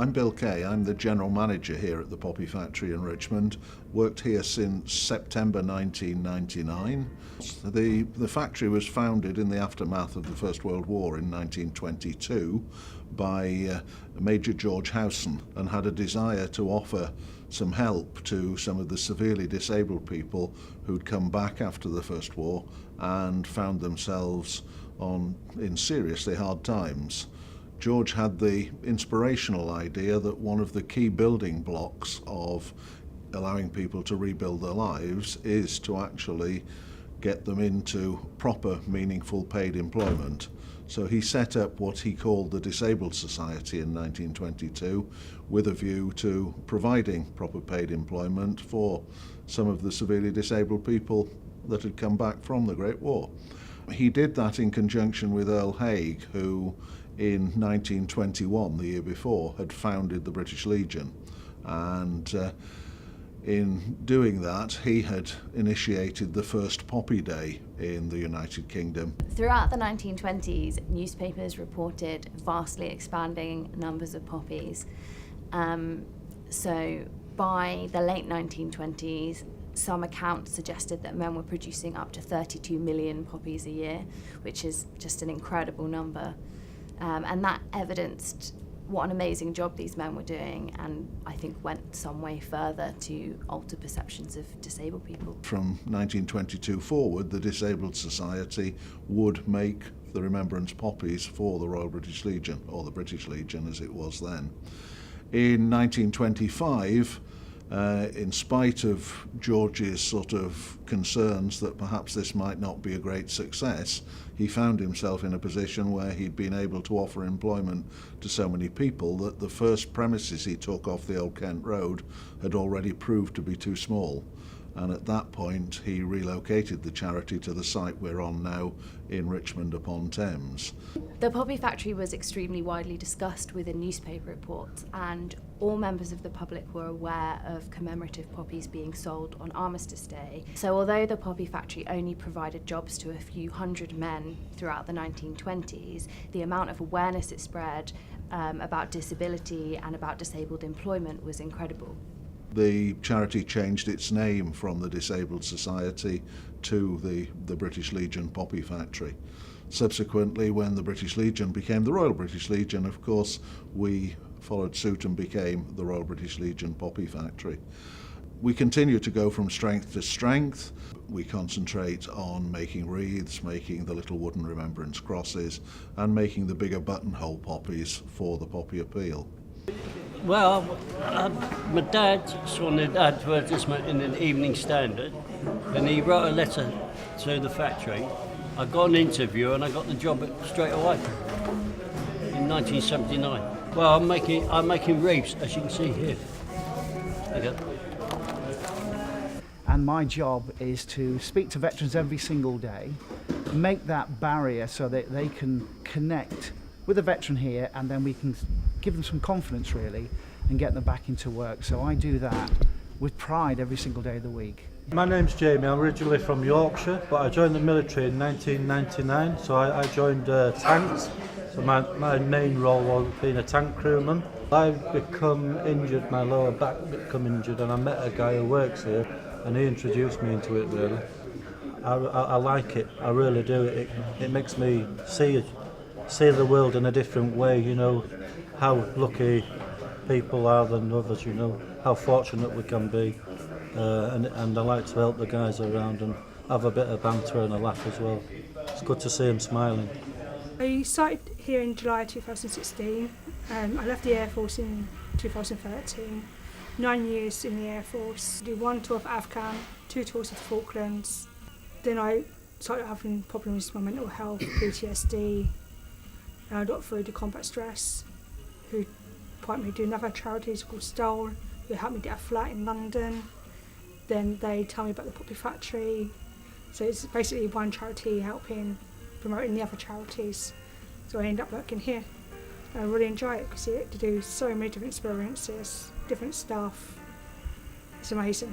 I'm Bill Kay. I'm the general manager here at the Poppy Factory in Richmond. Worked here since September 1999. The factory was founded in the aftermath of the First World War in 1922 by Major George Howson, and had a desire to offer some help to some of the severely disabled people who'd come back after the First War and found themselves in seriously hard times. George had the inspirational idea that one of the key building blocks of allowing people to rebuild their lives is to actually get them into proper, meaningful paid employment. So he set up what he called the Disabled Society in 1922 with a view to providing proper paid employment for some of the severely disabled people that had come back from the Great War. He did that in conjunction with Earl Haig, who in 1921, the year before, had founded the British Legion, and in doing that he had initiated the first Poppy Day in the United Kingdom. Throughout the 1920s, newspapers reported vastly expanding numbers of poppies. So by the late 1920s, some accounts suggested that men were producing up to 32 million poppies a year, which is just an incredible number. And that evidenced what an amazing job these men were doing, and I think went some way further to alter perceptions of disabled people. From 1922 forward, the Disabled Society would make the remembrance poppies for the Royal British Legion, or the British Legion as it was then. In 1925, in spite of George's sort of concerns that perhaps this might not be a great success, he found himself in a position where he'd been able to offer employment to so many people that the first premises he took off the Old Kent Road had already proved to be too small. And at that point he relocated the charity to the site we're on now in Richmond upon Thames. The Poppy Factory was extremely widely discussed within newspaper reports, and all members of the public were aware of commemorative poppies being sold on Armistice Day. So although the Poppy Factory only provided jobs to a few hundred men throughout the 1920s, the amount of awareness it spread about disability and about disabled employment was incredible. The charity changed its name from the Disabled Society to the British Legion Poppy Factory. Subsequently, when the British Legion became the Royal British Legion, of course, we followed suit and became the Royal British Legion Poppy Factory. We continue to go from strength to strength. We concentrate on making wreaths, making the little wooden remembrance crosses, and making the bigger buttonhole poppies for the Poppy Appeal. Well, my dad saw an advertisement in an Evening Standard, and he wrote a letter to the factory. I got an interview and I got the job straight away in 1979. Well, I'm making wreaths, as you can see here. Okay. And my job is to speak to veterans every single day, make that barrier so that they can connect with a veteran here, and then we can give them some confidence really and get them back into work. So I do that with pride every single day of the week. My name's Jamie. I'm originally from Yorkshire, but I joined the military in 1999, so I joined tanks. So my main role was being a tank crewman. I've become injured, my lower back become injured, and I met a guy who works here and he introduced me into it really. I like it, I really do. It makes me see the world in a different way, you know, how lucky people are than others, you know, how fortunate we can be. And I like to help the guys around and have a bit of banter and a laugh as well. It's good to see them smiling. I started here in July 2016. I left the Air Force in 2013. 9 years in the Air Force. Did 1 tour of Afghan, 2 tours of the Falklands. Then I started having problems with my mental health, PTSD. And I got through the combat stress, who appointed me to another charity called Stole, who helped me get a flat in London. Then they tell me about the Poppy Factory. So it's basically one charity helping, promoting the other charities. So I ended up working here. I really enjoy it because you get to do so many different experiences, different stuff. It's amazing.